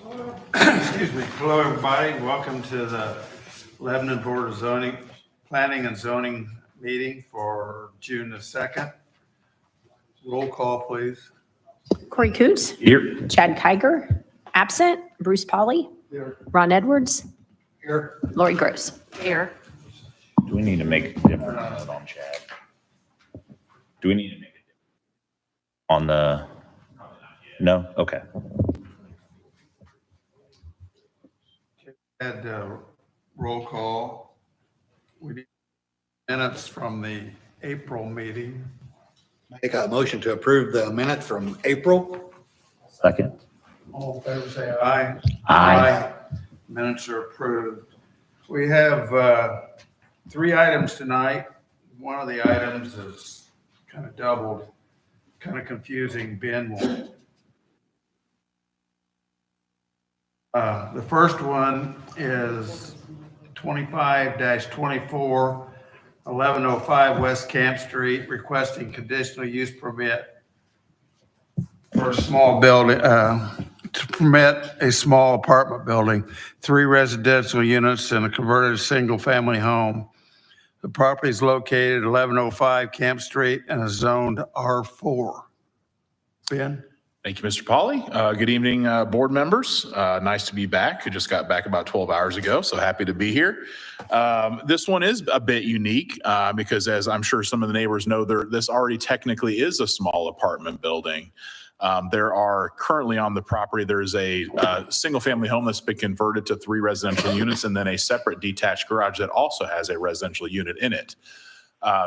Excuse me. Hello, everybody. Welcome to the Lebanon Board of Zoning, Planning and Zoning meeting for June the 2nd. Roll call, please. Corey Coots. Here. Chad Kiger, absent. Bruce Pauley. Here. Ron Edwards. Here. Lori Gross. Here. Do we need to make a different note on Chad? Do we need to make a different on the? No? Okay. Had roll call. We need minutes from the April meeting. Make a motion to approve the minutes from April. Second. All in favor, say aye. Aye. Minutes are approved. We have 3 items tonight. One of the items is kind of doubled, kind of confusing. Ben will. The first one is 25-24, 1105 West Camp Street, requesting conditional use permit for a small building, to permit a small apartment building, 3 residential units and a converted single-family home. The property is located at 1105 Camp Street and is zoned R4. Ben? Thank you, Mr. Pauley. Good evening, board members. Nice to be back. I just got back about 12 hours ago, so happy to be here. This one is a bit unique because, as I'm sure some of the neighbors know, this already technically is a small apartment building. There are currently on the property, there's a single-family home that's been converted to 3 residential units and then a separate detached garage that also has a residential unit in it.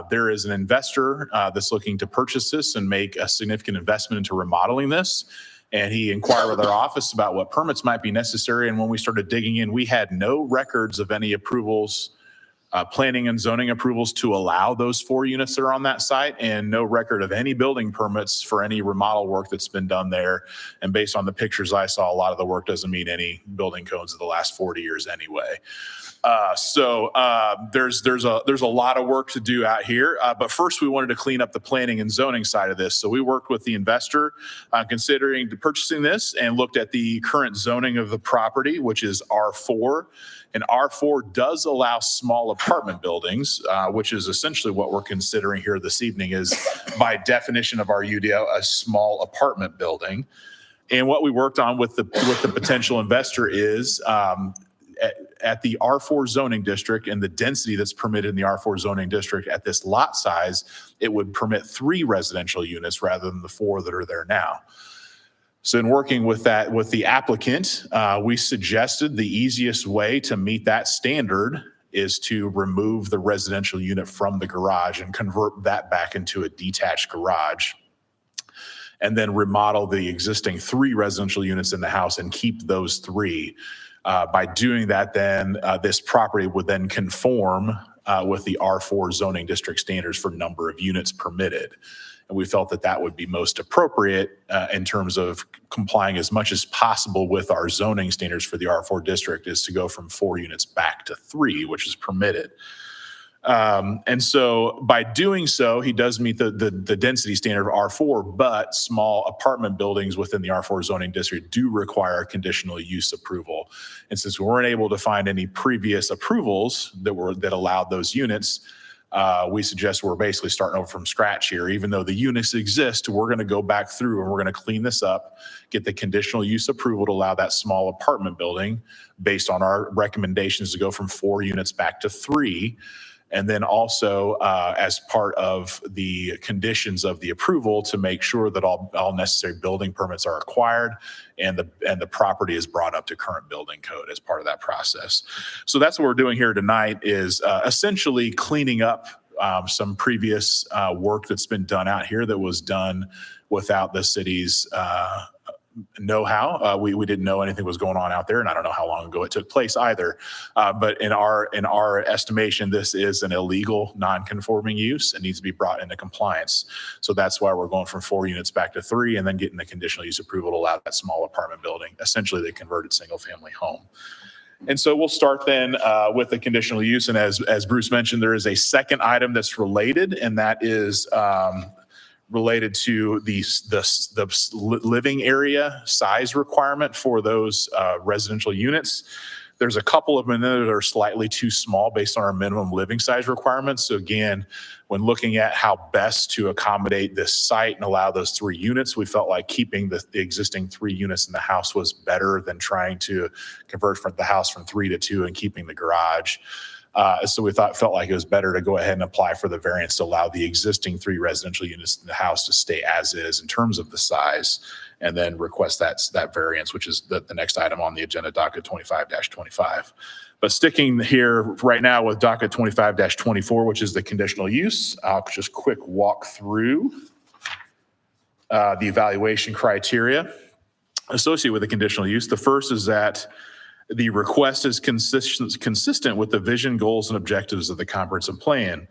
There is an investor that's looking to purchase this and make a significant investment into remodeling this. And he inquired with our office about what permits might be necessary. And when we started digging in, we had no records of any approvals, planning and zoning approvals to allow those 4 units that are on that site, and no record of any building permits for any remodel work that's been done there. And based on the pictures I saw, a lot of the work doesn't meet any building codes of the last 40 years anyway. So there's a lot of work to do out here. But first, we wanted to clean up the planning and zoning side of this. So we worked with the investor considering purchasing this and looked at the current zoning of the property, which is R4. And R4 does allow small apartment buildings, which is essentially what we're considering here this evening is, by definition of our UDO, a small apartment building. And what we worked on with the potential investor is at the R4 zoning district and the density that's permitted in the R4 zoning district at this lot size, it would permit 3 residential units rather than the 4 that are there now. So in working with the applicant, we suggested the easiest way to meet that standard is to remove the residential unit from the garage and convert that back into a detached garage, and then remodel the existing 3 residential units in the house and keep those 3. By doing that, then this property would then conform with the R4 zoning district standards for number of units permitted. And we felt that that would be most appropriate in terms of complying as much as possible with our zoning standards for the R4 district, is to go from 4 units back to 3, which is permitted. And so by doing so, he does meet the density standard of R4, but small apartment buildings within the R4 zoning district do require a conditional use approval. And since we weren't able to find any previous approvals that allowed those units, we suggest we're basically starting over from scratch here. Even though the units exist, we're going to go back through and we're going to clean this up, get the conditional use approval to allow that small apartment building based on our recommendations to go from 4 units back to 3. And then also as part of the conditions of the approval, to make sure that all necessary building permits are acquired and the property is brought up to current building code as part of that process. So that's what we're doing here tonight, is essentially cleaning up some previous work that's been done out here that was done without the city's know-how. We didn't know anything was going on out there, and I don't know how long ago it took place either. But in our estimation, this is an illegal non-conforming use and needs to be brought into compliance. So that's why we're going from 4 units back to 3, and then getting the conditional use approval to allow that small apartment building, essentially the converted single-family home. And so we'll start then with the conditional use. And as Bruce mentioned, there is a second item that's related, and that is related to the living area size requirement for those residential units. There's a couple of them that are slightly too small based on our minimum living size requirements. So again, when looking at how best to accommodate this site and allow those 3 units, we felt like keeping the existing 3 units in the house was better than trying to convert the house from 3 to 2 and keeping the garage. So we felt like it was better to go ahead and apply for the variance to allow the existing 3 residential units in the house to stay as is in terms of the size, and then request that variance, which is the next item on the agenda, docket 25-25. But sticking here right now with docket 25-24, which is the conditional use, I'll just quick walk through the evaluation criteria associated with the conditional use. The first is that the request is consistent with the vision, goals, and objectives of the comprehensive plan.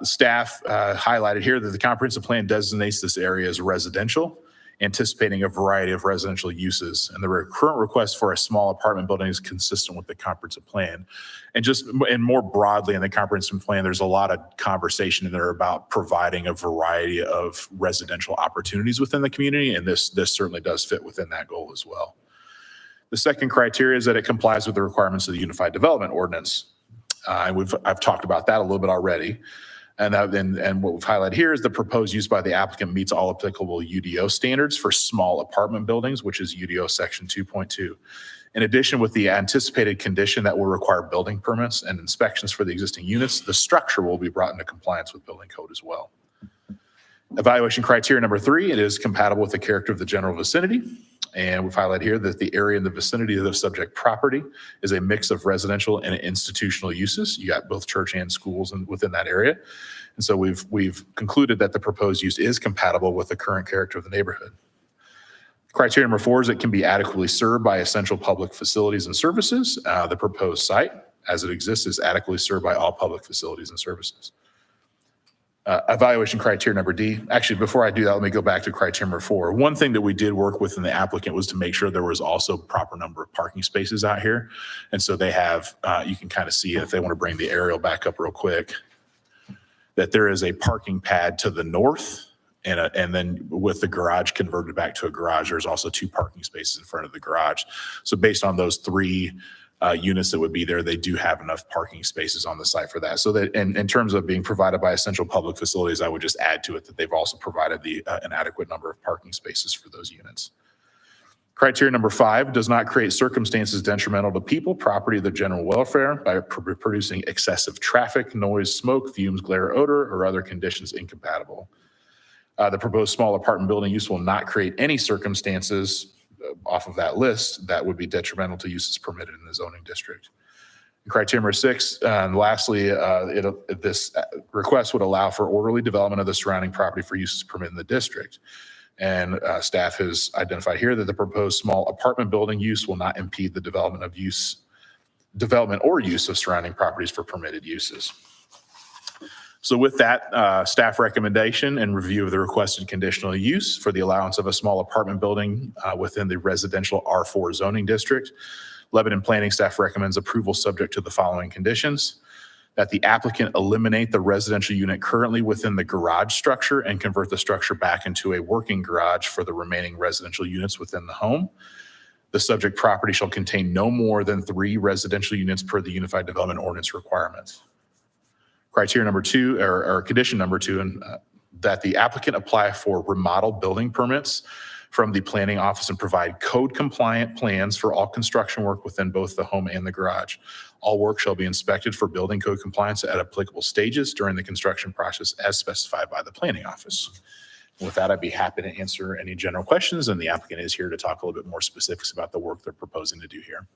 Staff highlighted here that the comprehensive plan designates this area as residential, anticipating a variety of residential uses. And the current request for a small apartment building is consistent with the comprehensive plan. And more broadly in the comprehensive plan, there's a lot of conversation in there about providing a variety of residential opportunities within the community. And this certainly does fit within that goal as well. The second criteria is that it complies with the requirements of the Unified Development Ordinance. I've talked about that a little bit already. And what we've highlighted here is the proposed use by the applicant meets all applicable UDO standards for small apartment buildings, which is UDO section 2.2. In addition, with the anticipated condition that will require building permits and inspections for the existing units, the structure will be brought into compliance with building code as well. Evaluation criteria number 3, it is compatible with the character of the general vicinity. And we've highlighted here that the area in the vicinity of the subject property is a mix of residential and institutional uses. You got both church and schools within that area. And so we've concluded that the proposed use is compatible with the current character of the neighborhood. Criteria number 4 is it can be adequately served by essential public facilities and services. The proposed site, as it exists, is adequately served by all public facilities and services. Evaluation criteria number D. Actually, before I do that, let me go back to criteria number 4. One thing that we did work with in the applicant was to make sure there was also proper number of parking spaces out here. And so they have, you can kind of see if they want to bring the aerial back up real quick, that there is a parking pad to the north, and then with the garage converted back to a garage, there's also 2 parking spaces in front of the garage. So based on those 3 units that would be there, they do have enough parking spaces on the site for that. So that in terms of being provided by essential public facilities, I would just add to it that they've also provided an adequate number of parking spaces for those units. Criteria number 5, does not create circumstances detrimental to people, property, or the general welfare by producing excessive traffic, noise, smoke, fumes, glare, odor, or other conditions incompatible. The proposed small apartment building use will not create any circumstances off of that list that would be detrimental to uses permitted in the zoning district. Criteria number 6, and lastly, this request would allow for orderly development of the surrounding property for uses permitted in the district. And staff has identified here that the proposed small apartment building use will not impede the development or use of surrounding properties for permitted uses. So with that, staff recommendation and review of the requested conditional use for the allowance of a small apartment building within the residential R4 zoning district, Lebanon Planning staff recommends approval subject to the following conditions: that the applicant eliminate the residential unit currently within the garage structure and convert the structure back into a working garage for the remaining residential units within the home. The subject property shall contain no more than 3 residential units per the Unified Development Ordinance requirements. Criteria number 2, or condition number 2, and that the applicant apply for remodel building permits from the planning office and provide code compliant plans for all construction work within both the home and the garage. All work shall be inspected for building code compliance at applicable stages during the construction process as specified by the planning office. With that, I'd be happy to answer any general questions, and the applicant is here to talk a little bit more specifics about the work they're proposing to do here.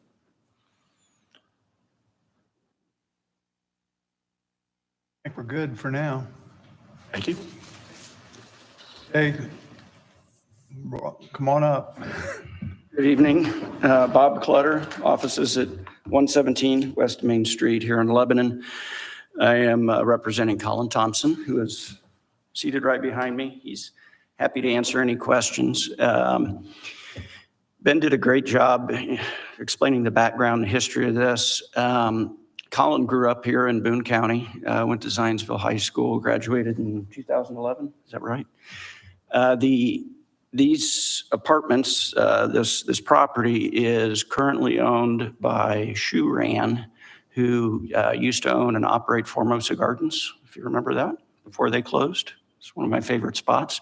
I think we're good for now. Thank you. Hey, come on up. Good evening. Bob Clutter, offices at 117 West Main Street here in Lebanon. I am representing Colin Thompson, who is seated right behind me. He's happy to answer any questions. Ben did a great job explaining the background and history of this. Colin grew up here in Boone County, went to Zionsville High School, graduated in 2011. Is that right? These apartments, this property is currently owned by Shu Ran, who used to own and operate Formosa Gardens, if you remember that, before they closed. It's one of my favorite spots.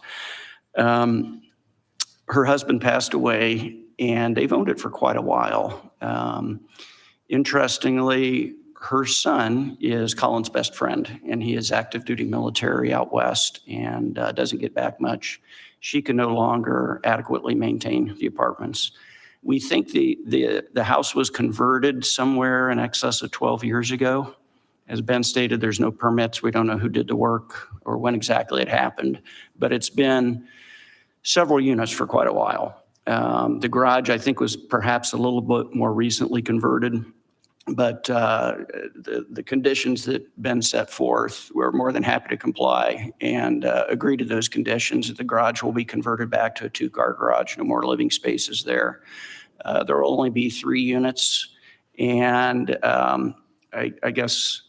Her husband passed away, and they've owned it for quite a while. Interestingly, her son is Colin's best friend, and he is active duty military out west and doesn't get back much. She can no longer adequately maintain the apartments. We think the house was converted somewhere in excess of 12 years ago. As Ben stated, there's no permits. We don't know who did the work or when exactly it happened, but it's been several units for quite a while. The garage, I think, was perhaps a little bit more recently converted, but the conditions that Ben set forth, we're more than happy to comply and agree to those conditions. The garage will be converted back to a 2-car garage, no more living spaces there. There will only be 3 units, and I guess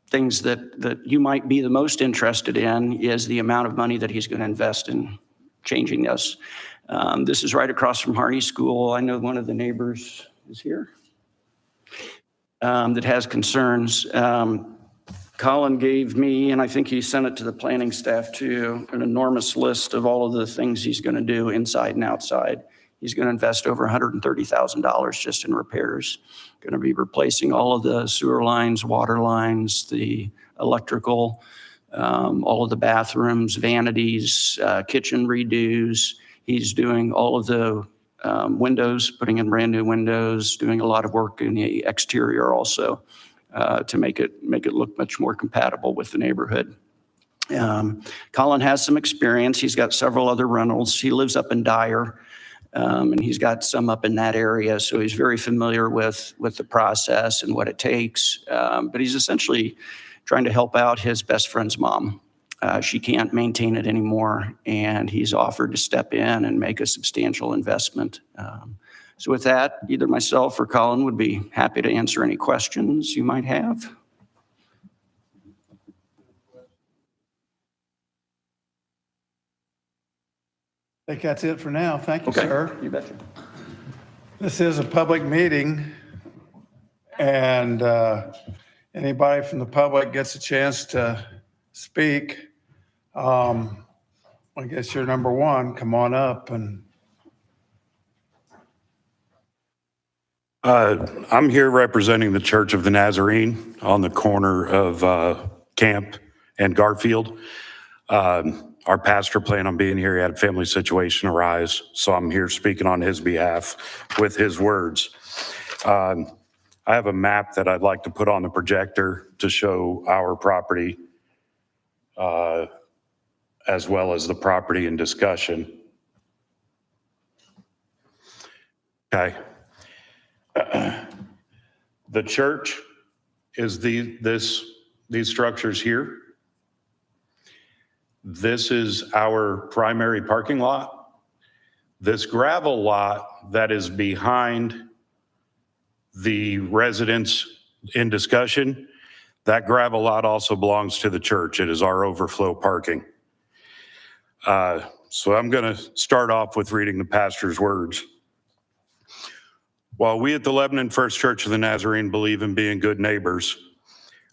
things that you might be the most interested in is the amount of money that he's going to invest in changing this. This is right across from Harney School. I know one of the neighbors is here that has concerns. Colin gave me, and I think he sent it to the planning staff too, an enormous list of all of the things he's going to do inside and outside. He's going to invest over $130,000 just in repairs. Going to be replacing all of the sewer lines, water lines, the electrical, all of the bathrooms, vanities, kitchen redos. He's doing all of the windows, putting in brand new windows, doing a lot of work in the exterior also to make it look much more compatible with the neighborhood. Colin has some experience. He's got several other rentals. He lives up in Dyer, and he's got some up in that area, so he's very familiar with the process and what it takes. But he's essentially trying to help out his best friend's mom. She can't maintain it anymore, and he's offered to step in and make a substantial investment. So with that, either myself or Colin would be happy to answer any questions you might have. I think that's it for now. Thank you, Okay, sir. you betcha. This is a public meeting, and anybody from the public gets a chance to speak. I guess you're number one. Come on up and. I'm here representing the Church of the Nazarene on the corner of Camp and Garfield. Our pastor planned on being here. He had a family situation arise, so I'm here speaking on his behalf with his words. I have a map that I'd like to put on the projector to show our property as well as the property in discussion. Okay. The church is these structures here. This is our primary parking lot. This gravel lot that is behind the residence in discussion, that gravel lot also belongs to the church. It is our overflow parking. So I'm going to start off with reading the pastor's words. While we at the Lebanon First Church of the Nazarene believe in being good neighbors,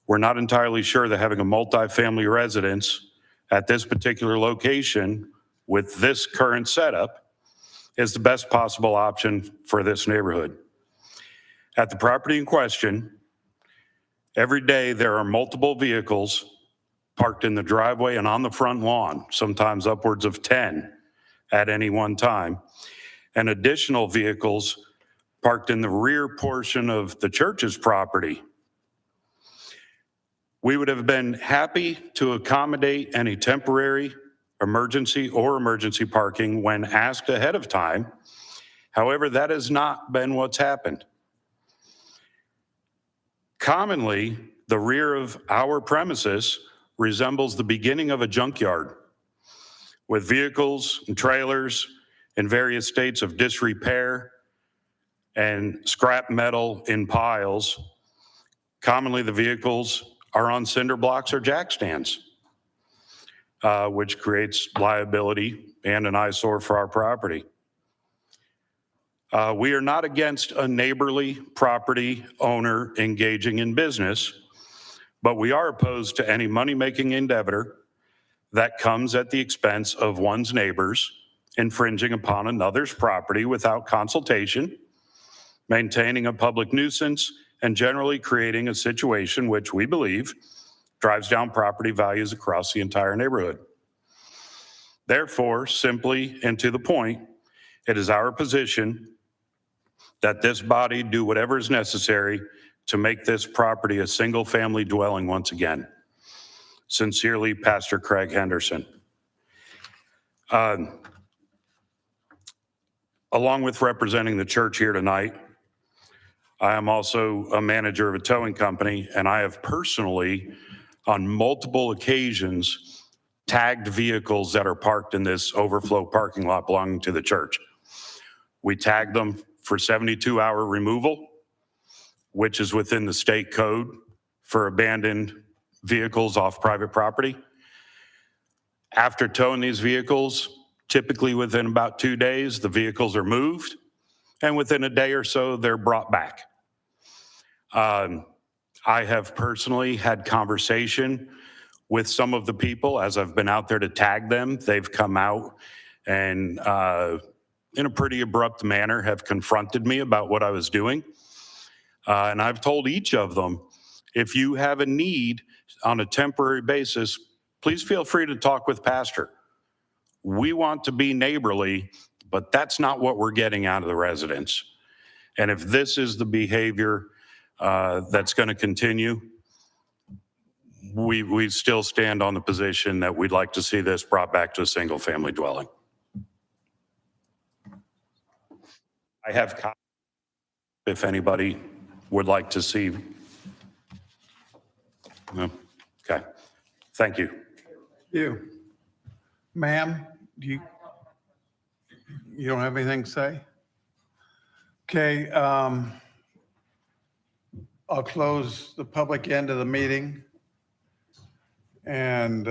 we're not entirely sure that having a multifamily residence at this particular location with this current setup is the best possible option for this neighborhood. At the property in question, every day there are multiple vehicles parked in the driveway and on the front lawn, sometimes upwards of 10 at any one time, and additional vehicles parked in the rear portion of the church's property. We would have been happy to accommodate any temporary emergency parking when asked ahead of time. However, that has not been what's happened. Commonly, the rear of our premises resembles the beginning of a junkyard with vehicles and trailers in various states of disrepair and scrap metal in piles, Commonly, the vehicles are on cinder blocks or jack stands, which creates liability and an eyesore for our property. We are not against a neighborly property owner engaging in business, but we are opposed to any money-making endeavor that comes at the expense of one's neighbors, infringing upon another's property without consultation, maintaining a public nuisance, and generally creating a situation which we believe drives down property values across the entire neighborhood. Therefore, simply and to the point, it is our position that this body do whatever is necessary to make this property a single-family dwelling once again. Sincerely, Pastor Craig Henderson. Along with representing the church here tonight, I am also a manager of a towing company, and I have personally, on multiple occasions, tagged vehicles that are parked in this overflow parking lot belonging to the church. We tag them for 72-hour removal, which is within the state code for abandoned vehicles off private property. After towing these vehicles, typically within about 2 days, the vehicles are moved, and within a day or so, they're brought back. I have personally had conversation with some of the people as I've been out there to tag them. They've come out and in a pretty abrupt manner have confronted me about what I was doing. And I've told each of them, if you have a need on a temporary basis, please feel free to talk with Pastor. We want to be neighborly, but that's not what we're getting out of the residents. And if this is the behavior that's going to continue, we still stand on the position that we'd like to see this brought back to a single-family dwelling. I have copies if anybody would like to see. No? Okay. Thank you. You. Ma'am, you don't have anything to say? Okay, I'll close the public end of the meeting. And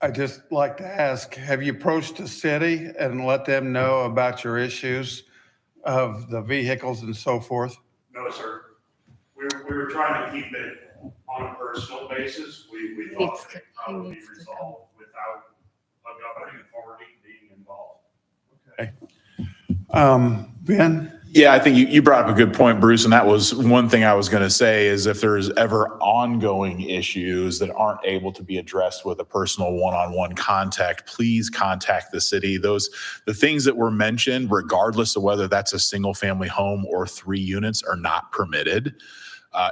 I'd just like to ask, have you approached the city and let them know about your issues of the vehicles and so forth? No, sir. We were trying to keep it on a personal basis. We thought it could probably be resolved without a governing authority being involved. Okay. Ben? Yeah, I think you brought up a good point, Bruce, and that was one thing I was going to say is if there's ever ongoing issues that aren't able to be addressed with a personal one-on-one contact, please contact the city. The things that were mentioned, regardless of whether that's a single-family home or 3 units, are not permitted.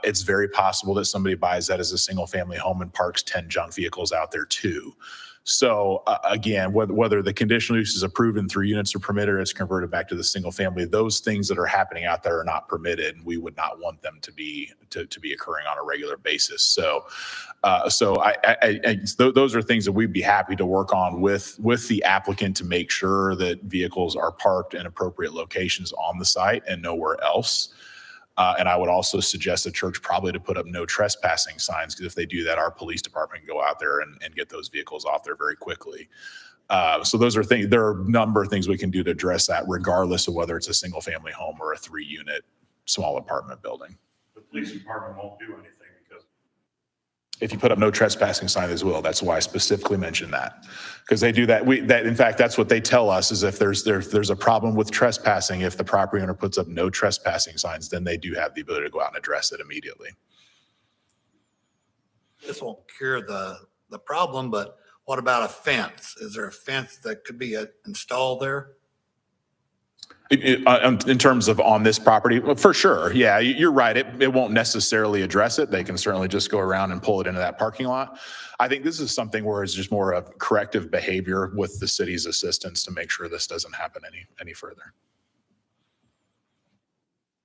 It's very possible that somebody buys that as a single-family home and parks 10 junk vehicles out there too. So again, whether the conditional use is approved and 3 units are permitted or it's converted back to the single family, those things that are happening out there are not permitted, and we would not want them to be occurring on a regular basis. So those are things that we'd be happy to work on with the applicant to make sure that vehicles are parked in appropriate locations on the site and nowhere else. And I would also suggest the church probably to put up no trespassing signs, because if they do that, our police department can go out there and get those vehicles off there very quickly. So those are things, there are a number of things we can do to address that, regardless of whether it's a single family home or a 3-unit small apartment building. The police department won't do anything because If you put up no trespassing sign as well, that's why I specifically mentioned that, because they do that. In fact, that's what they tell us is if there's a problem with trespassing, if the property owner puts up no trespassing signs, then they do have the ability to go out and address it immediately. This won't cure the problem, but what about a fence? Is there a fence that could be installed there? In terms of on this property, well, for sure. Yeah, you're right. It won't necessarily address it. They can certainly just go around and pull it into that parking lot. I think this is something where it's just more of corrective behavior with the city's assistance to make sure this doesn't happen any further.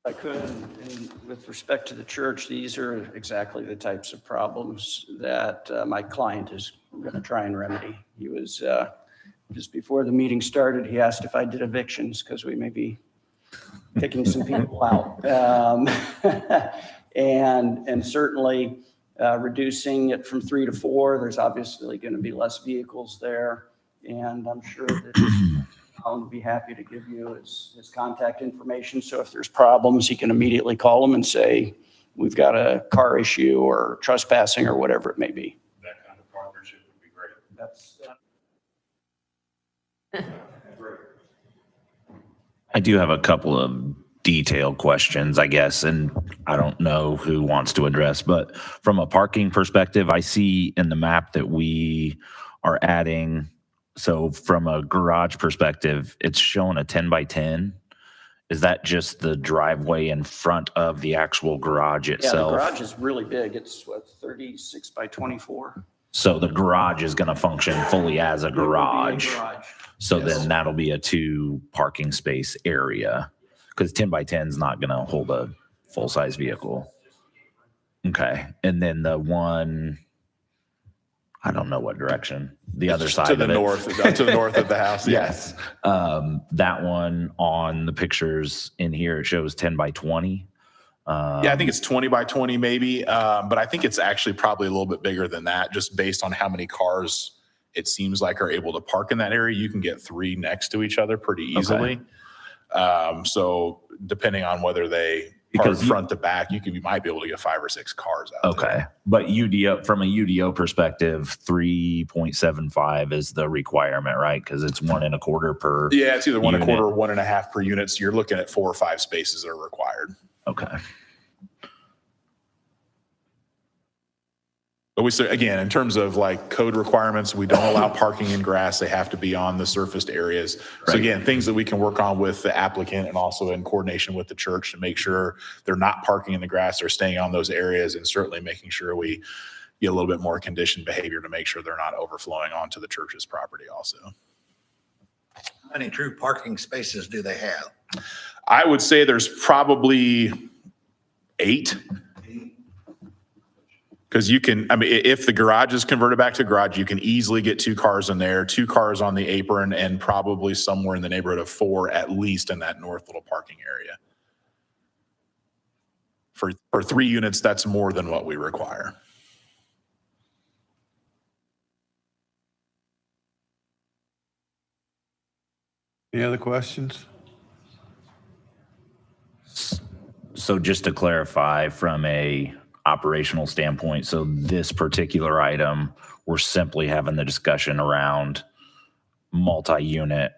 If I could, and with respect to the church, these are exactly the types of problems that my client is going to try and remedy. He was, just before the meeting started, he asked if I did evictions because we may be kicking some people out. And certainly reducing it from 3 to 4, there's obviously going to be less vehicles there. And I'm sure that Alan would be happy to give you his contact information. So if there's problems, he can immediately call him and say, we've got a car issue or trespassing or whatever it may be. That kind of partnership would be great. That's I do have a couple of detailed questions, I guess, and I don't know who wants to address, but from a parking perspective, I see in the map that we are adding, so from a garage perspective, it's showing a 10 by 10. Is that just the driveway in front of the actual garage Yeah, the itself? garage is really big. It's what, 36 by 24? So the garage is going to function fully as a It will be a garage. garage. So Yes. then that'll be a 2 parking space area because 10 by 10 is not going to hold a full size vehicle. Okay. And then the one, I don't know what direction, the other side To of the it. north, to the north of the house. Yeah. Yes. That one on the pictures in here, it shows 10 by 20. Yeah, I think it's 20 by 20 maybe, but I think it's actually probably a little bit bigger than that, just based on how many cars it seems like are able to park in that area. You can get 3 next to each other pretty easily. So depending on whether they park Because you- front to back, you might be able to get 5 or 6 cars out there. Okay. But UDO, from a UDO perspective, 3.75 is the requirement, right? Because it's 1 1/4 per. Yeah, it's either 1 unit. 1/4 or 1.5 per unit. So you're looking at 4 or 5 spaces that are required. Okay. But we say, again, in terms of like code requirements, we don't allow parking in grass. They have to be on the surfaced areas. So Right. again, things that we can work on with the applicant and also in coordination with the church to make sure they're not parking in the grass, they're staying on those areas, and certainly making sure we get a little bit more conditioned behavior to make sure they're not overflowing onto the church's property also. How many true parking spaces do they have? I would say there's probably 8. Because you can, I mean, if the garage is converted back to garage, you can easily get 2 cars in there, 2 cars on the apron, and probably somewhere in the neighborhood of 4 at least in that north little parking area. For 3 units, that's more than what we require. Any other questions? So just to clarify from a operational standpoint, so this particular item, we're simply having the discussion around multi-unit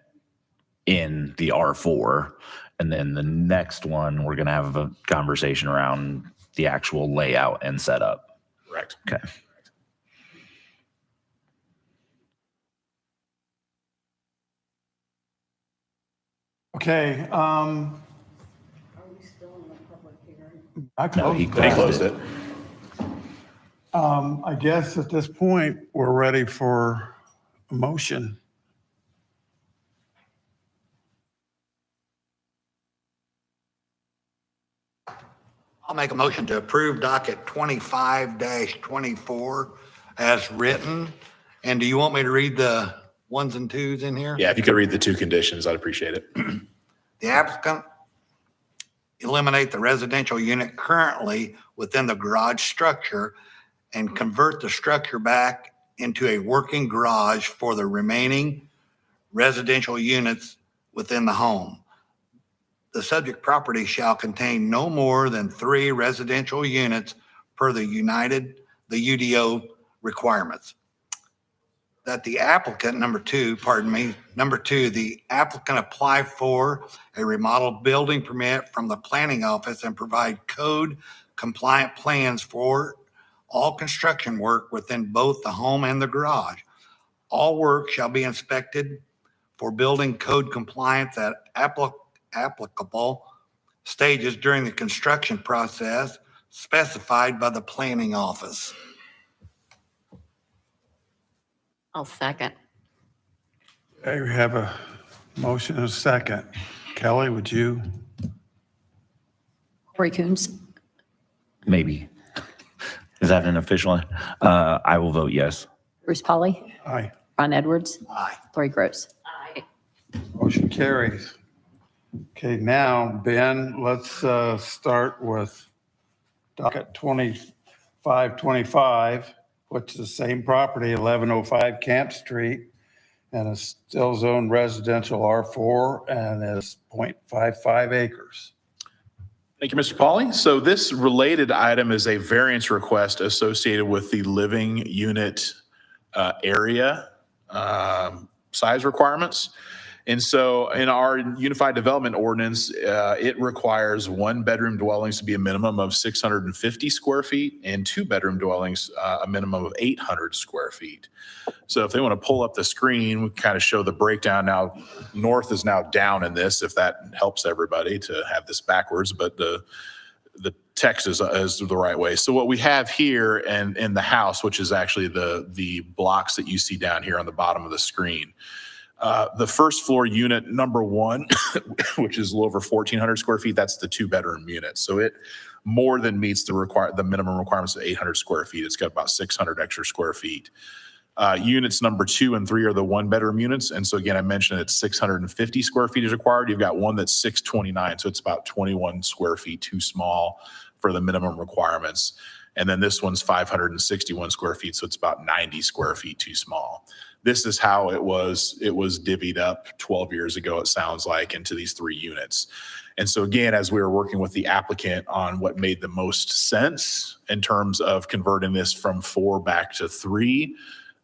in the R4. And then the next one, we're going to have a conversation around the actual layout and setup. Correct. Okay. Okay, I No, he closed They that. closed it. I guess at this point, we're ready for a motion. I'll make a motion to approve docket 25-24 as written. And do you want me to read the 1s and 2s in here? Yeah, if you could read the 2 conditions, I'd appreciate it. The applicant eliminate the residential unit currently within the garage structure and convert the structure back into a working garage for the remaining residential units within the home. The subject property shall contain no more than 3 residential units per the UDO requirements. That the applicant, number 2, the applicant apply for a remodeled building permit from the planning office and provide code compliant plans for all construction work within both the home and the garage. All work shall be inspected for building code compliance at applicable stages during the construction process specified by the planning office. I'll second. Okay, we have a motion and a second. Kelly, would you? Corey Coons, Maybe. Is that an official? I will vote yes. Bruce Polly, Aye. Ron Edwards, Aye. Lori Gross. Aye. Motion carries. Okay, now, Ben, let's start with docket 2525, which is the same property, 1105 Camp Street, and is still zoned residential R4 and is 0.55 acres. Thank you, Mr. Pauly. So this related item is a variance request associated with the living unit area size requirements. And so in our Unified Development Ordinance, it requires one-bedroom dwellings to be a minimum of 650 square feet and two-bedroom dwellings a minimum of 800 square feet. So if they want to pull up the screen, we kind of show the breakdown. Now, north is now down in this, if that helps everybody to have this backwards, but the text is the right way. So what we have here and in the house, which is actually the blocks that you see down here on the bottom of the screen, the first floor unit number one, which is a little over 1,400 square feet, that's the two-bedroom unit. So it more than meets the minimum requirements of 800 square feet. It's got about 600 extra square feet. Units number 2 and 3 are the one-bedroom units. And so again, I mentioned it's 650 square feet is required. You've got one that's 629, so it's about 21 square feet too small for the minimum requirements. And then this one's 561 square feet, so it's about 90 square feet too small. This is how it was divvied up 12 years ago, it sounds like, into these 3 units. And so again, as we were working with the applicant on what made the most sense in terms of converting this from 4 back to 3,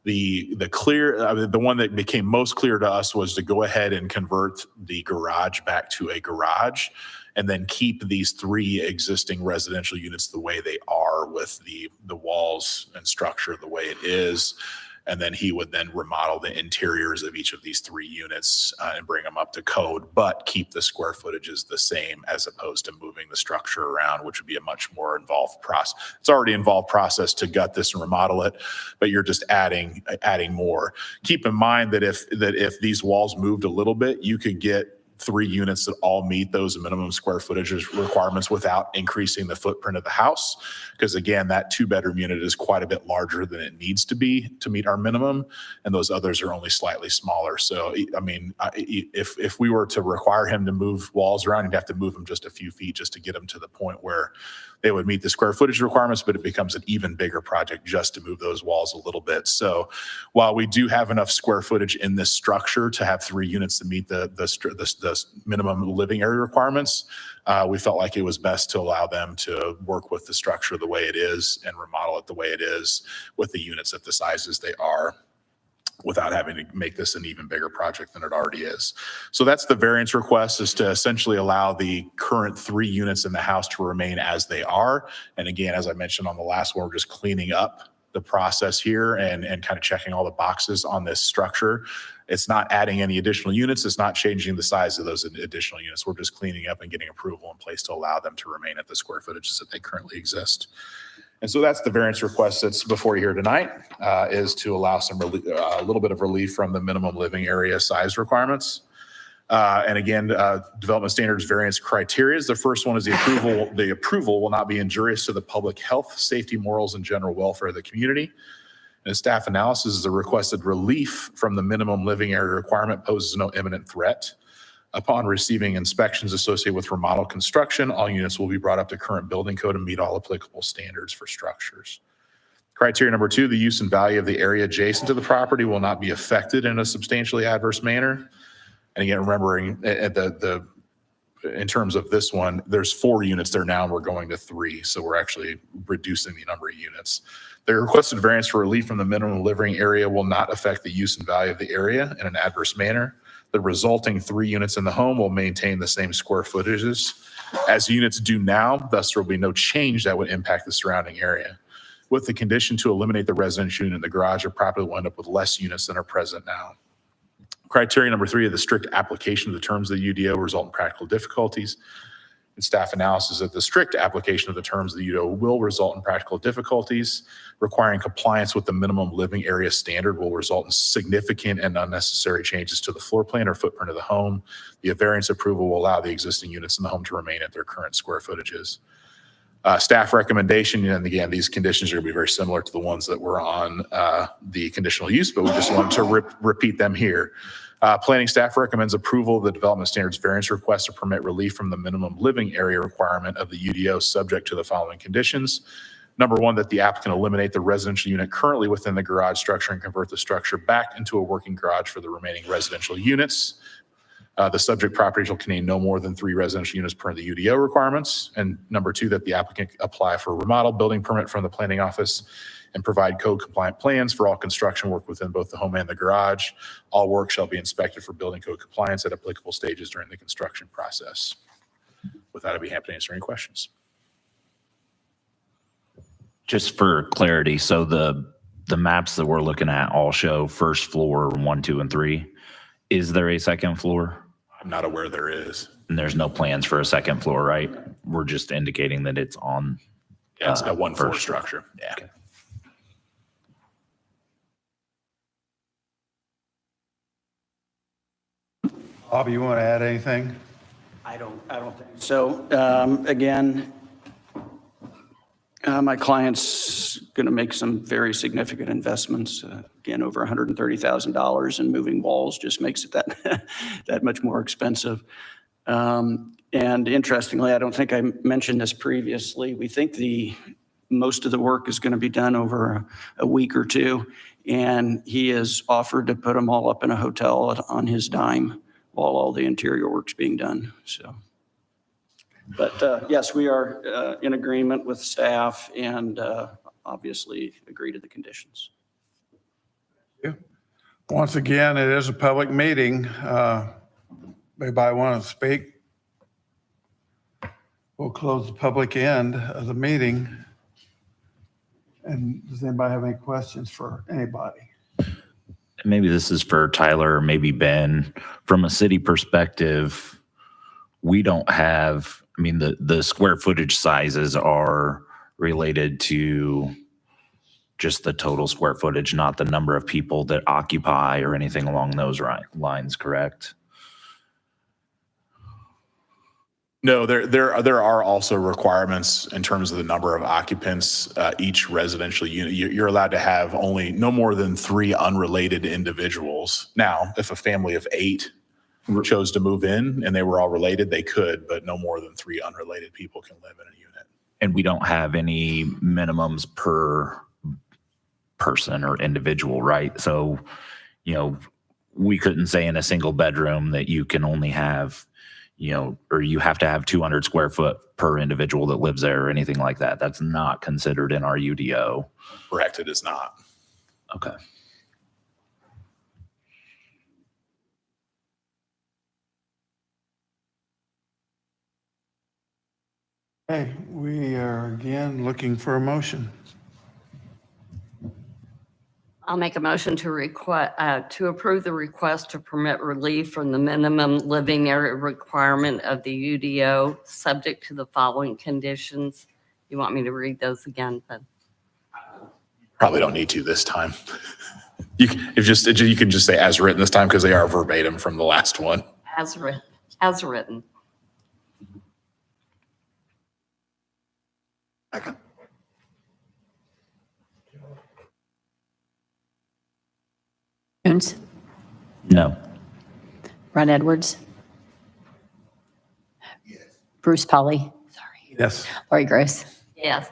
the one that became most clear to us was to go ahead and convert the garage back to a garage and then keep these 3 existing residential units the way they are with the walls and structure the way it is. And then he would then remodel the interiors of each of these 3 units and bring them up to code, but keep the square footages the same as opposed to moving the structure around, which would be a much more involved process. It's already involved process to gut this and remodel it, but you're just adding more. Keep in mind that if these walls moved a little bit, you could get 3 units that all meet those minimum square footage requirements without increasing the footprint of the house. Because again, that 2-bedroom unit is quite a bit larger than it needs to be to meet our minimum. And those others are only slightly smaller. So, I mean, if we were to require him to move walls around, he'd have to move them just a few feet just to get them to the point where they would meet the square footage requirements, but it becomes an even bigger project just to move those walls a little bit. So while we do have enough square footage in this structure to have 3 units to meet the minimum living area requirements, we felt like it was best to allow them to work with the structure the way it is and remodel it the way it is with the units at the sizes they are, without having to make this an even bigger project than it already is. So that's the variance request, is to essentially allow the current 3 units in the house to remain as they are. And again, as I mentioned on the last one, we're just cleaning up the process here and kind of checking all the boxes on this structure. It's not adding any additional units. It's not changing the size of those additional units. We're just cleaning up and getting approval in place to allow them to remain at the square footages that they currently exist. And so that's the variance request that's before you here tonight, is to allow a little bit of relief from the minimum living area size requirements. And again, development standards variance criteria. The first one is the approval. The approval will not be injurious to the public health, safety, morals, and general welfare of the community. And staff analysis is the requested relief from the minimum living area requirement poses no imminent threat. Upon receiving inspections associated with remodel construction, all units will be brought up to current building code and meet all applicable standards for structures. Criteria number 2, the use and value of the area adjacent to the property will not be affected in a substantially adverse manner. And again, remembering in terms of this one, there's 4 units there now and we're going to 3. So we're actually reducing the number of units. The requested variance for relief from the minimum living area will not affect the use and value of the area in an adverse manner. The resulting 3 units in the home will maintain the same square footages as units do now. Thus, there will be no change that would impact the surrounding area. With the condition to eliminate the residential unit in the garage, your property will end up with less units than are present now. Criteria number 3 of the strict application of the terms of the UDO will result in practical difficulties. And staff analysis of the strict application of the terms of the UDO will result in practical difficulties. Requiring compliance with the minimum living area standard will result in significant and unnecessary changes to the floor plan or footprint of the home. The variance approval will allow the existing units in the home to remain at their current square footages. Staff recommendation, and again, these conditions are going to be very similar to the ones that were on the conditional use, but we just wanted to repeat them here. Planning staff recommends approval of the development standards variance request to permit relief from the minimum living area requirement of the UDO subject to the following conditions. Number one, that the applicant eliminate the residential unit currently within the garage structure and convert the structure back into a working garage for the remaining residential units. The subject property shall contain no more than 3 residential units per the UDO requirements. And number 2, that the applicant apply for a remodel building permit from the planning office and provide code compliant plans for all construction work within both the home and the garage. All work shall be inspected for building code compliance at applicable stages during the construction process. With that, I'd be happy to answer any questions. Just for clarity, so the maps that we're looking at all show first floor 1, 2, and 3. Is there a second floor? I'm not aware there is. And there's no plans for a second floor, right? We're just indicating that it's on. Yeah, it's a 1 floor first. structure. Yeah. Okay. Bob, you want to add anything? I don't think so. Again, my client's going to make some very significant investments. Again, over $130,000, and moving walls just makes it that much more expensive. And interestingly, I don't think I mentioned this previously. We think most of the work is going to be done over a week or 2, and he has offered to put them all up in a hotel on his dime while all the interior work's being done. So, but yes, we are in agreement with staff and obviously agree to the conditions. Once again, it is a public meeting. Anybody want to speak? We'll close the public end of the meeting. And does anybody have any questions for anybody? Maybe this is for Tyler or maybe Ben. From a city perspective, we don't have, I mean, the square footage sizes are related to just the total square footage, not the number of people that occupy or anything along those lines, correct? No, there are also requirements in terms of the number of occupants. Each residential unit, you're allowed to have only no more than 3 unrelated individuals. Now, if a family of 8 chose to move in and they were all related, they could, but no more than 3 unrelated people can live in a unit. And we don't have any minimums per person or individual, right? So, we couldn't say in a single bedroom that you can only have, or you have to have 200 square foot per individual that lives there or anything like that. That's not considered in our UDO. Correct, it is not. Okay. Okay, we are again looking for a motion. I'll make a motion to approve the request to permit relief from the minimum living area requirement of the UDO, subject to the following conditions. You want me to read those again, Ben? Probably don't need to this time. You can just say as written this time because they are verbatim from the last one. As written. Second. Coons, No. Ron Edwards. Bruce Polly. Sorry. Yes, Lori Gross. Yes.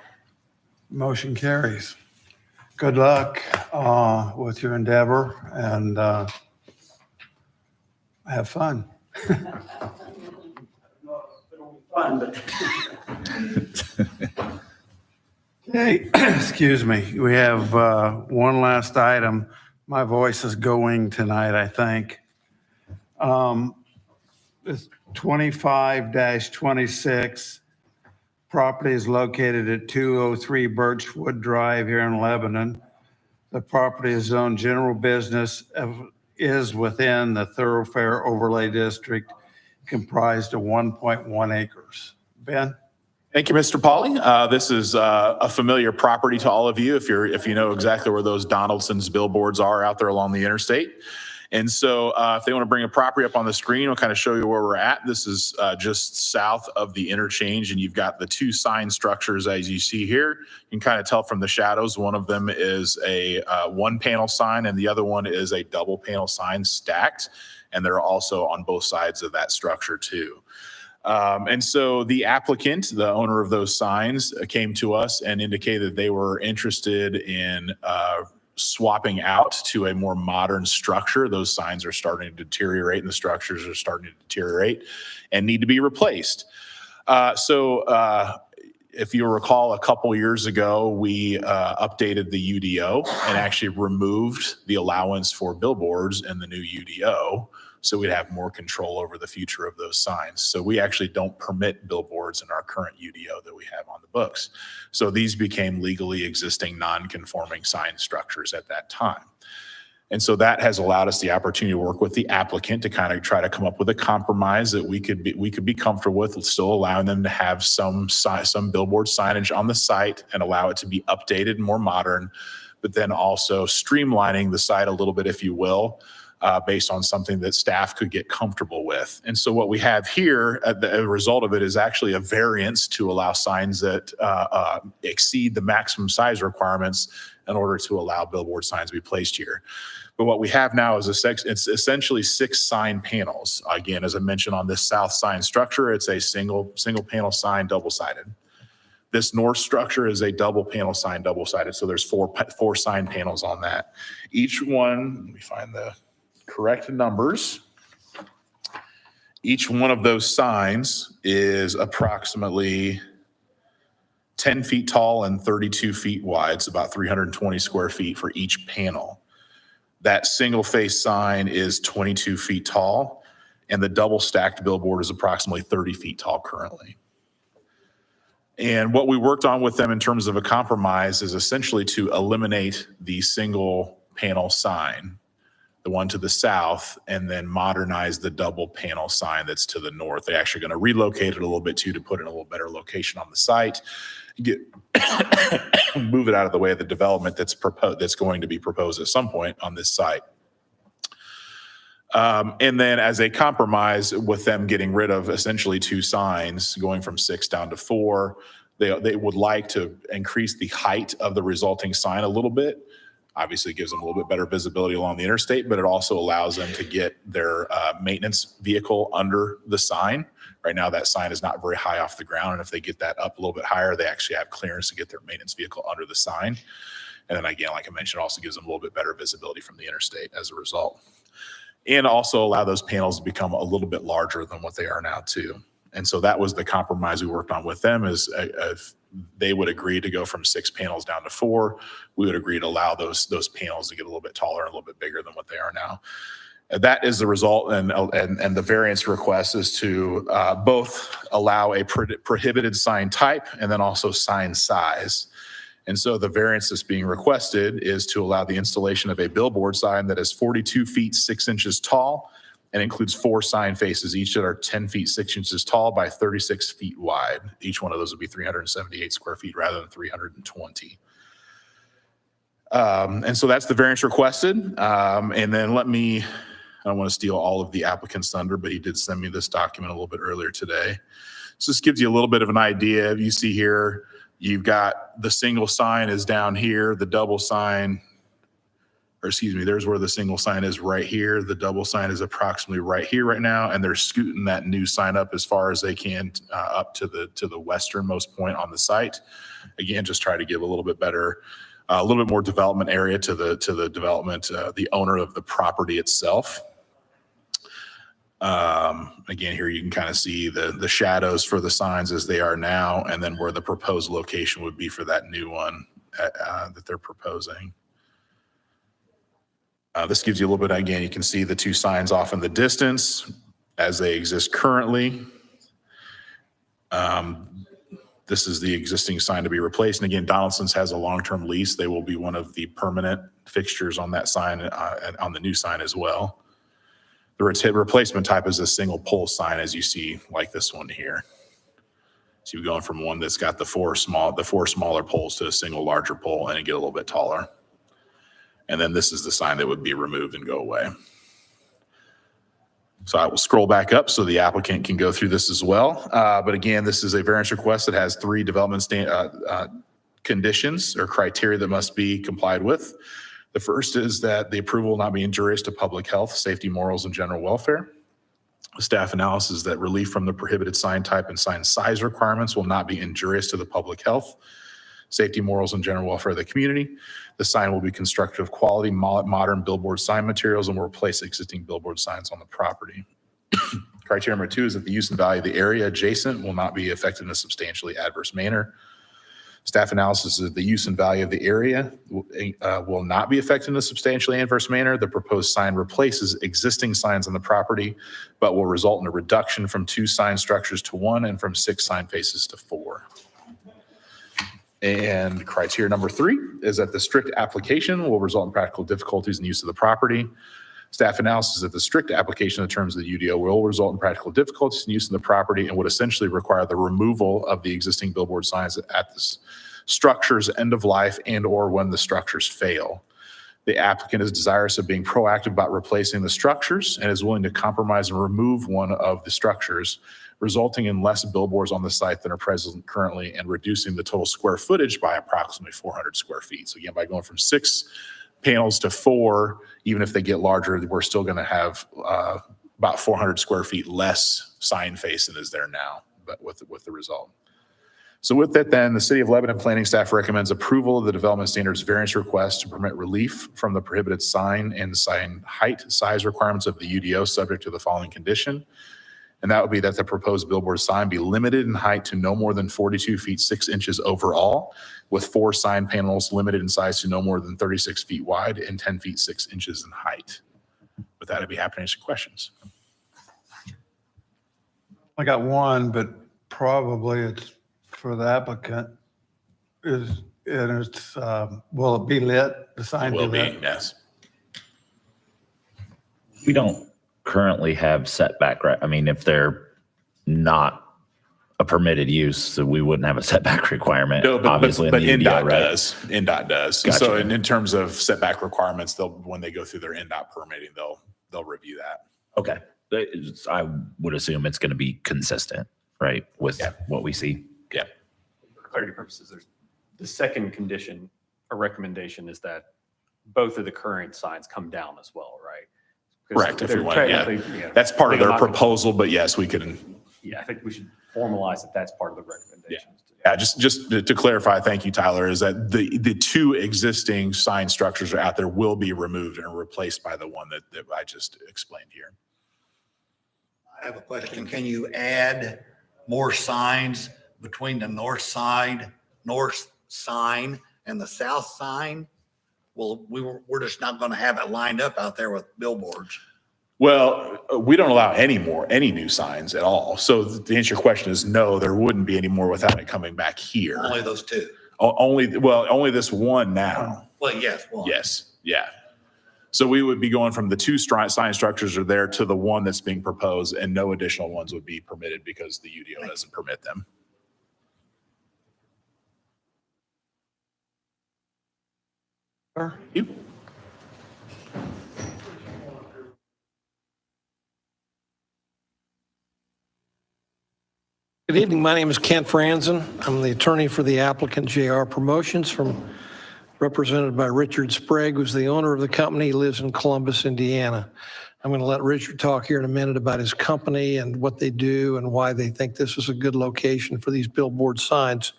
motion carries. Good luck with your endeavor and have fun. Fun, but Okay, excuse me. We have one last item. My voice is going tonight, I think. It's 25-26. Property is located at 203 Birchwood Drive here in Lebanon. The property is zoned general business, is within the thoroughfare overlay district comprised of 1.1 acres. Ben? Thank you, Mr. Pauly. This is a familiar property to all of you if you know exactly where those Donaldson's billboards are out there along the interstate. And so if they want to bring a property up on the screen, I'll kind of show you where we're at. This is just south of the interchange, and you've got the 2 sign structures as you see here. You can kind of tell from the shadows. One of them is a 1-panel sign, and the other one is a double panel sign stacked. and they're also on both sides of that structure too. And so the applicant, the owner of those signs, came to us and indicated they were interested in swapping out to a more modern structure. Those signs are starting to deteriorate and the structures are starting to deteriorate and need to be replaced. If you recall, a couple years ago, we updated the UDO and actually removed the allowance for billboards in the new UDO, so we'd have more control over the future of those signs. So we actually don't permit billboards in our current UDO that we have on the books. So these became legally existing non-conforming sign structures at that time. And so that has allowed us the opportunity to work with the applicant to kind of try to come up with a compromise that we could be comfortable with, still allowing them to have some billboard signage on the site and allow it to be updated and more modern, but then also streamlining the site a little bit, if you will, based on something that staff could get comfortable with. And so what we have here, the result of it is actually a variance to allow signs that exceed the maximum size requirements in order to allow billboard signs to be placed here. But what we have now is it's essentially 6 sign panels. Again, as I mentioned on this south sign structure, it's a single panel sign, double-sided. This north structure is a double panel sign, double-sided. So there's four sign panels on that. Each one, let me find the correct numbers. Each one of those signs is approximately 10 feet tall and 32 feet wide. It's about 320 square feet for each panel. That single face sign is 22 feet tall, and the double stacked billboard is approximately 30 feet tall currently. And what we worked on with them in terms of a compromise is essentially to eliminate the single panel sign, the one to the south, and then modernize the double panel sign that's to the north. They're actually going to relocate it a little bit too, to put it in a little better location on the site, move it out of the way of the development that's going to be proposed at some point on this site. And then as a compromise with them getting rid of essentially 2 signs, going from 6 down to 4, they would like to increase the height of the resulting sign a little bit. Obviously, it gives them a little bit better visibility along the interstate, but it also allows them to get their maintenance vehicle under the sign. Right now, that sign is not very high off the ground, and if they get that up a little bit higher, they actually have clearance to get their maintenance vehicle under the sign. And then again, like I mentioned, it also gives them a little bit better visibility from the interstate as a result. And also allow those panels to become a little bit larger than what they are now too. And so that was the compromise we worked on with them, is if they would agree to go from 6 panels down to 4, we would agree to allow those panels to get a little bit taller and a little bit bigger than what they are now. That is the result, and the variance request is to both allow a prohibited sign type and then also sign size. And so the variance that's being requested is to allow the installation of a billboard sign that is 42 feet 6 inches tall and includes 4 sign faces, each that are 10 feet 6 inches tall by 36 feet wide. Each one of those would be 378 square feet rather than 320. And so that's the variance requested. And then I don't want to steal all of the applicant's thunder, but he did send me this document a little bit earlier today. So this gives you a little bit of an idea. You see here, you've got the single sign is down here, the double sign, or excuse me, there's where the single sign is right here. The double sign is approximately right here right now, and they're scooting that new sign up as far as they can up to the westernmost point on the site. Again, just try to give a little bit better, a little bit more development area to the development, the owner of the property itself. Again, here you can kind of see the shadows for the signs as they are now, and then where the proposed location would be for that new one that they're proposing. This gives you a little bit, again, you can see the 2 signs off in the distance as they exist currently. This is the existing sign to be replaced. And again, Donaldson's has a long-term lease. They will be one of the permanent fixtures on that sign, on the new sign as well. The replacement type is a single pole sign, as you see, like this one here. So you're going from one that's got the 4 smaller poles to a single larger pole, and it get a little bit taller. And then this is the sign that would be removed and go away. So I will scroll back up so the applicant can go through this as well. But again, this is a variance request that has 3 development conditions or criteria that must be complied with. The first is that the approval will not be injurious to public health, safety, morals, and general welfare. Staff analysis that relief from the prohibited sign type and sign size requirements will not be injurious to the public health, safety, morals, and general welfare of the community. The sign will be constructed of quality, modern billboard sign materials and will replace existing billboard signs on the property. Criteria number 2 is that the use and value of the area adjacent will not be affected in a substantially adverse manner. Staff analysis is that the use and value of the area will not be affected in a substantially adverse manner. The proposed sign replaces existing signs on the property, but will result in a reduction from 2 sign structures to 1 and from 6 sign faces to 4. And criteria number 3 is that the strict application will result in practical difficulties in use of the property. Staff analysis that the strict application of the terms of the UDO will result in practical difficulties in use of the property and would essentially require the removal of the existing billboard signs at the structure's end of life and or when the structures fail. The applicant is desirous of being proactive about replacing the structures and is willing to compromise and remove one of the structures, resulting in less billboards on the site than are present currently and reducing the total square footage by approximately 400 square feet. So again, by going from 6 panels to 4, even if they get larger, we're still going to have about 400 square feet less sign face than is there now, but with the result. So with that then, the City of Lebanon planning staff recommends approval of the development standards variance request to permit relief from the prohibited sign and sign height size requirements of the UDO subject to the following condition. And that would be that the proposed billboard sign be limited in height to no more than 42 feet 6 inches overall, with 4 sign panels limited in size to no more than 36 feet wide and 10 feet 6 inches in height. With that, I'd be happy to answer questions. I got one, but probably it's for the applicant. Will it be lit? The sign Will be be, lit? yes. We don't currently have setback, right? I mean, if they're not a permitted use, so we wouldn't have a setback requirement, No, obviously. but in the NDOT UDO, right? does. NDOT does. Gotcha. So in terms of setback requirements, when they go through their NDOT permitting, they'll review that. Okay. I would assume it's going to be consistent, right, with Yeah. what we see. Yeah. For clarity purposes, the second condition or recommendation is that both of the current signs come down as well, right? 'Cause Correct, if they're we want, yeah. technically, you know, That's part of they're their not gonna- proposal, but yes, we can. Yeah, I think we should formalize that that's part of the recommendations. Yeah, just to clarify, thank you, Tyler, is that the 2 existing sign structures are out there will be removed and replaced by the one that I just explained here. I have a question. Can you add more signs between the north sign and the south sign? Well, we're just not going to have it lined up out there with billboards. Well, we don't allow any new signs at all. So the answer to your question is no, there wouldn't be any more without it coming back here. Only those 2. Only this one now. Well, yes. One. Yes, yeah. So we would be going from the 2 sign structures are there to the one that's being proposed, and no additional ones would be permitted because the UDO doesn't permit them. You? Good evening. My name is Kent Franzen. I'm the attorney for the applicant JR Promotions, represented by Richard Sprague, who's the owner of the company. He lives in Columbus, Indiana. I'm going to let Richard talk here in a minute about his company and what they do and why they think this is a good location for these billboard signs.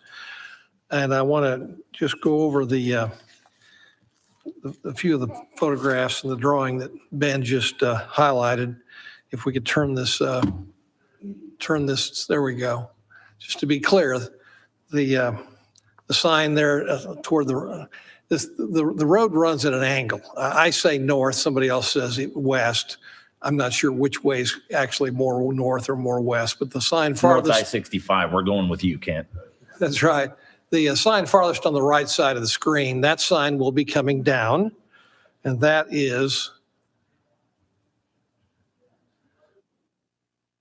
And I want to just go over a few of the photographs and the drawing that Ben just highlighted. If we could turn this, there we go. Just to be clear, the sign there toward the road runs at an angle. I say north, somebody else says west. I'm not sure which way is actually more north or more west, but the sign North farthest. I-65, we're going with you, Kent. That's right. The sign farthest on the right side of the screen, that sign will be coming down, and that is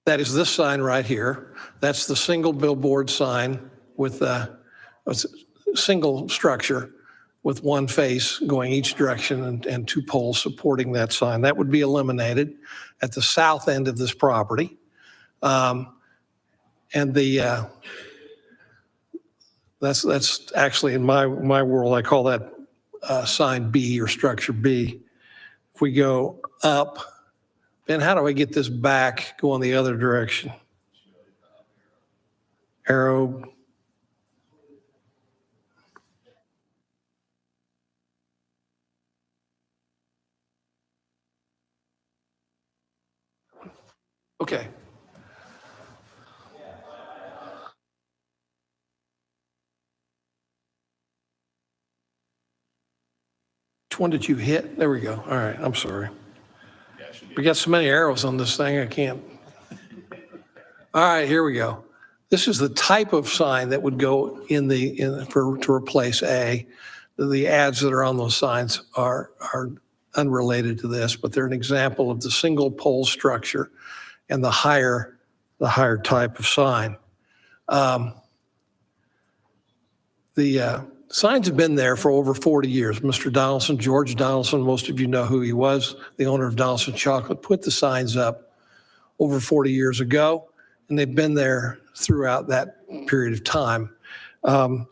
this sign right here. That's the single billboard sign with a single structure with one face going each direction and 2 poles supporting that sign. That would be eliminated at the south end of this property. And that's actually in my world, I call that sign B or structure B. If we go up, Ben, how do I get this back, go in the other direction? Arrow. Okay. Which one did you hit? There we go. All right, I'm sorry. We got so many arrows on this thing, I can't. All right, here we go. This is the type of sign that would go to replace A. The ads that are on those signs are unrelated to this, but they're an example of the single pole structure and the higher type of sign. The signs have been there for over 40 years. Mr. Donaldson, George Donaldson, most of you know who he was, the owner of Donaldson Chocolate, put the signs up over 40 years ago, and they've been there throughout that period of time. Mr.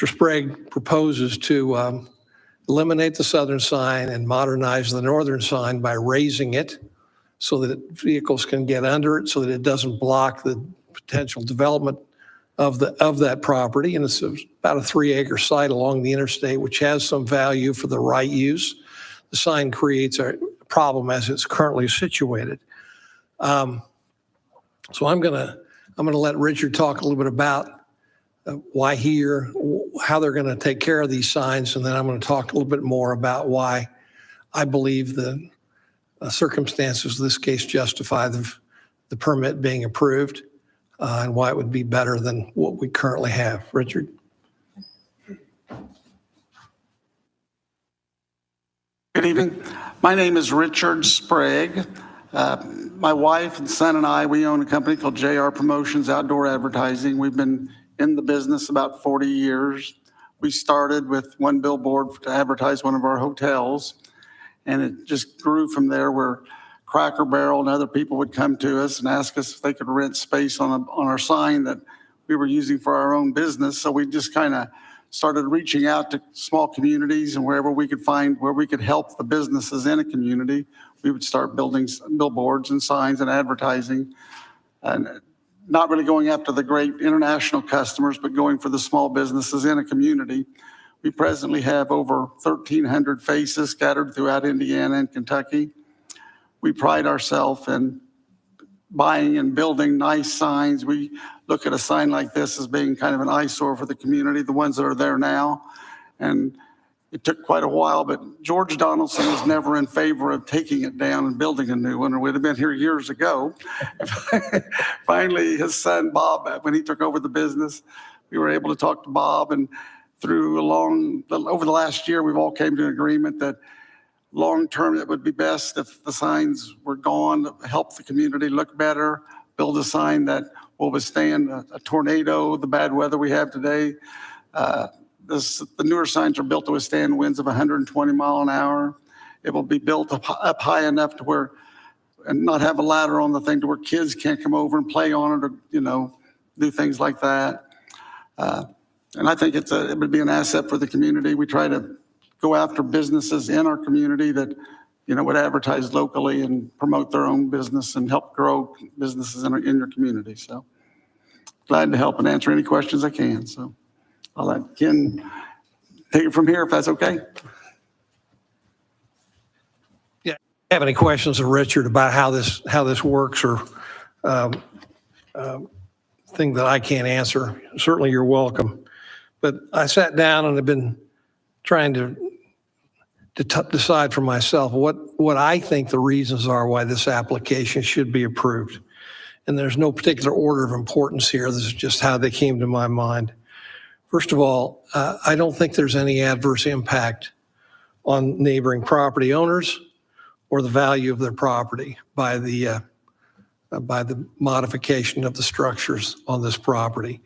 Sprague proposes to eliminate the southern sign and modernize the northern sign by raising it so that vehicles can get under it, so that it doesn't block the potential development of that property. And it's about a 3-acre site along the interstate, which has some value for the right use. The sign creates a problem as it's currently situated. So I'm gonna let Richard talk a little bit about why here, how they're going to take care of these signs, and then I'm going to talk a little bit more about why I believe the circumstances of this case justify the permit being approved, and why it would be better than what we currently have. Richard? Good evening. My name is Richard Sprague. My wife and son and I, we own a company called JR Promotions Outdoor Advertising. We've been in the business about 40 years. We started with one billboard to advertise one of our hotels, and it just grew from there, where Cracker Barrel and other people would come to us and ask us if they could rent space on our sign that we were using for our own business. So we just kind of started reaching out to small communities, and wherever we could find where we could help the businesses in a community, we would start building billboards and signs and advertising, and not really going after the great international customers, but going for the small businesses in a community. We presently have over 1,300 faces scattered throughout Indiana and Kentucky. We pride ourselves in buying and building nice signs. We look at a sign like this as being kind of an eyesore for the community, the ones that are there now. And it took quite a while, but George Donaldson was never in favor of taking it down and building a new one, or we'd have been here years ago. Finally, his son, Bob, when he took over the business, we were able to talk to Bob, and over the last year, we've all came to an agreement that long-term, it would be best if the signs were gone, to help the community look better, build a sign that will withstand a tornado, the bad weather we have today. The newer signs are built to withstand winds of 120 mile an hour. It will be built up high enough to where, and not have a ladder on the thing to where kids can't come over and play on it, or, do things like that. And I think it would be an asset for the community. We try to go after businesses in our community that, would advertise locally and promote their own business and help grow businesses in your community. So glad to help and answer any questions I can. So I'll let Ken take it from here, if that's okay. Yeah. Have any questions of Richard about how this works, or thing that I can't answer? Certainly, you're welcome. But I sat down and have been trying to decide for myself what I think the reasons are why this application should be approved. And there's no particular order of importance here. This is just how they came to my mind. First of all, I don't think there's any adverse impact on neighboring property owners or the value of their property by the modification of the structures on this property.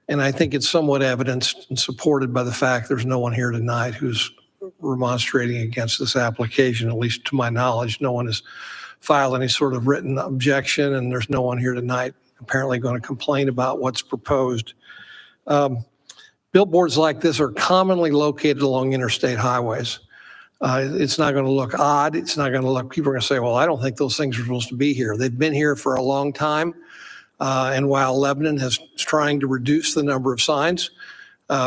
And I think it's somewhat evidenced and supported by the fact there's no one here tonight who's remonstrating against this application. At least to my knowledge, no one has filed any sort of written objection, and there's no one here tonight apparently going to complain about what's proposed. Billboards like this are commonly located along interstate highways. It's not going to look odd. It's not going to look, people are going to say, well, I don't think those things are supposed to be here. They've been here for a long time. And while Lebanon is trying to reduce the number of signs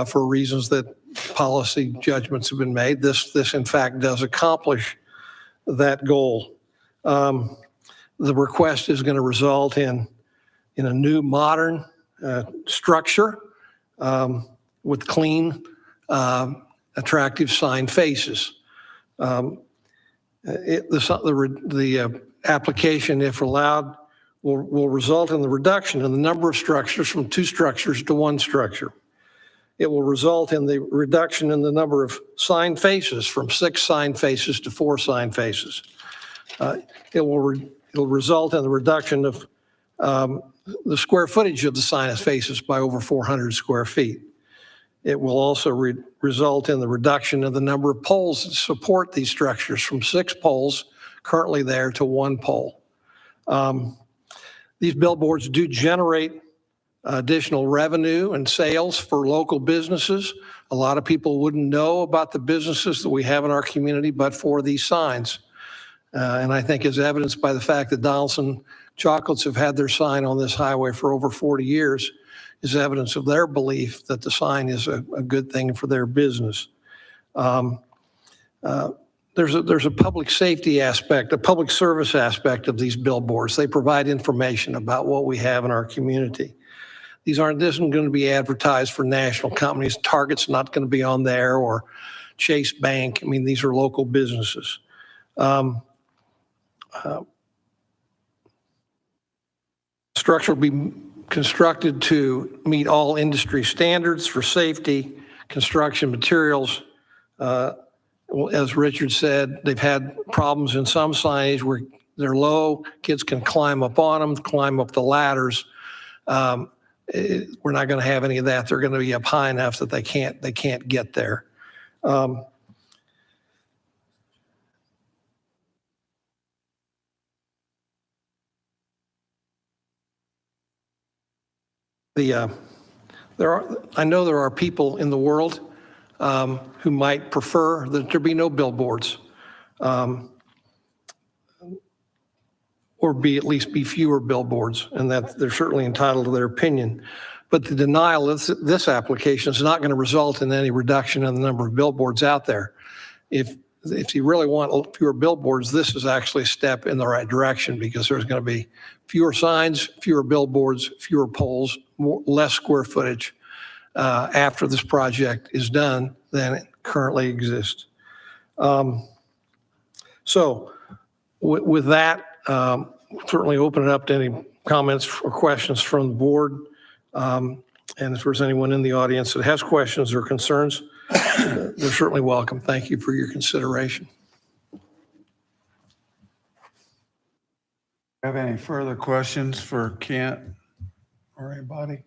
for reasons that policy judgments have been made, this in fact does accomplish that goal. The request is going to result in a new modern structure with clean, attractive sign faces. The application, if allowed, will result in the reduction in the number of structures from 2 structures to 1 structure. It will result in the reduction in the number of sign faces from 6 sign faces to 4 sign faces. It'll result in the reduction of the square footage of the sign faces by over 400 square feet. It will also result in the reduction of the number of poles that support these structures from 6 poles currently there to 1 pole. These billboards do generate additional revenue and sales for local businesses. A lot of people wouldn't know about the businesses that we have in our community but for these signs. And I think as evidenced by the fact that Donaldson Chocolates have had their sign on this highway for over 40 years is evidence of their belief that the sign is a good thing for their business. There's a public safety aspect, a public service aspect of these billboards. They provide information about what we have in our community. This isn't going to be advertised for national companies. Target's not going to be on there, or Chase Bank. I mean, these are local businesses. Structure will be constructed to meet all industry standards for safety, construction materials. As Richard said, they've had problems in some signage where they're low, kids can climb up on them, climb up the ladders. We're not going to have any of that. They're going to be up high enough that they can't get there. I know there are people in the world who might prefer that there be no billboards, or at least be fewer billboards, and that they're certainly entitled to their opinion. But the denial of this application is not going to result in any reduction in the number of billboards out there. If you really want fewer billboards, this is actually a step in the right direction, because there's going to be fewer signs, fewer billboards, fewer poles, less square footage after this project is done than it currently exists. So with that, certainly open it up to any comments or questions from the board. And if there's anyone in the audience that has questions or concerns, they're certainly welcome. Thank you for your consideration. Have any further questions for Kent or anybody?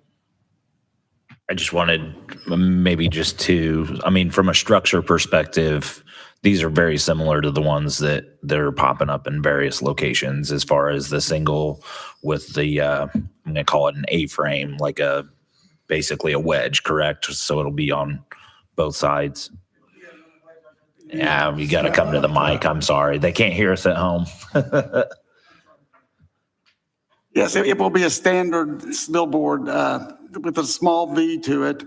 I just wanted maybe just to, I mean, from a structure perspective, these are very similar to the ones that they're popping up in various locations, as far as the single with the, I'm going to call it an A-frame, like basically a wedge, correct? So it'll be on both sides. Yeah, you got to come to the mic. I'm sorry. They can't hear us at home. Yes, it will be a standard billboard with a small V to it.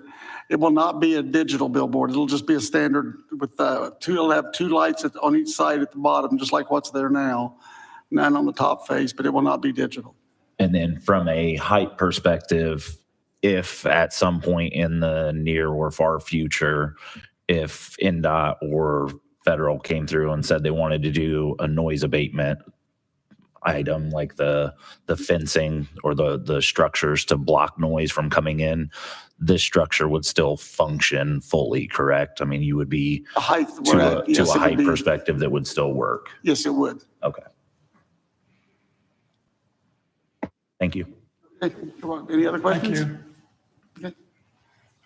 It will not be a digital billboard. It'll just be a standard with it'll have 2 lights on each side at the bottom, just like what's there now, none on the top face, but it will not be digital. And then from a height perspective, if at some point in the near or far future, if NDOT or federal came through and said they wanted to do a noise abatement item, like the fencing or the structures to block noise from coming in, this structure would still function fully, correct? I mean, you would be A height, to a yes, it would height be- perspective that would still work. Yes, it would. Okay. Thank you. Okay, any other Thank questions? you. Okay.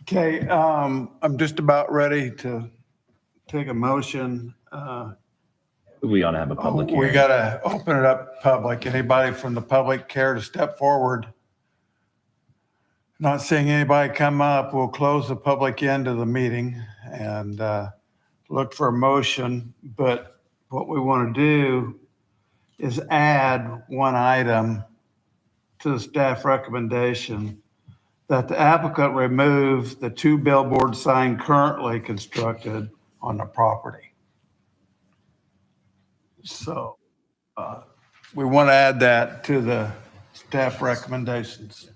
Okay, I'm just about ready to take a motion. We ought to have a public We hearing. got to open it up public. Anybody from the public care to step forward Not seeing anybody come up, we'll close the public end of the meeting and look for a motion. But what we want to do is add one item to the staff recommendation that the applicant remove the 2 billboard sign currently constructed on the property. So we want to add that to the staff recommendations.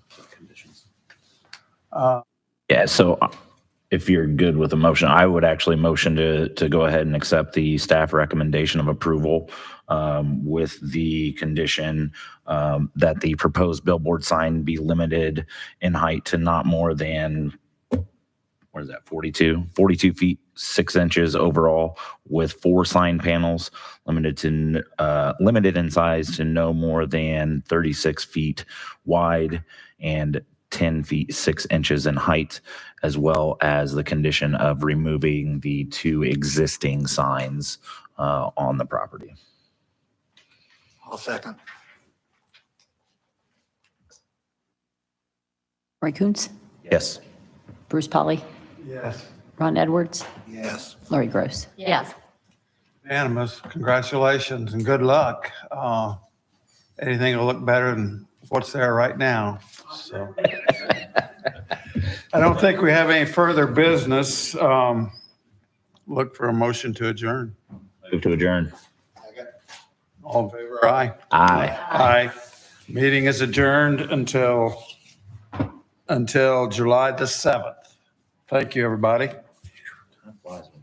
Yeah, so if you're good with the motion, I would actually motion to go ahead and accept the staff recommendation of approval with the condition that the proposed billboard sign be limited in height to not more than, what is that, 42 feet, 6 inches overall, with 4 sign panels, limited in size to no more than 36 feet wide and 10 feet, 6 inches in height, as well as the condition of removing the 2 existing signs on the property. I'll second. Ray Coons, Yes. Bruce Polly, Yes. Ron Edwards, Yes. Lori Gross. Yes. Unanimous. Congratulations and good luck. Anything will look better than what's there right now. So I don't think we have any further business. Look for a motion to adjourn. Move to adjourn. All in favor, aye. Aye. Aye. Meeting is adjourned until July the 7th. Thank you, everybody. Time flies when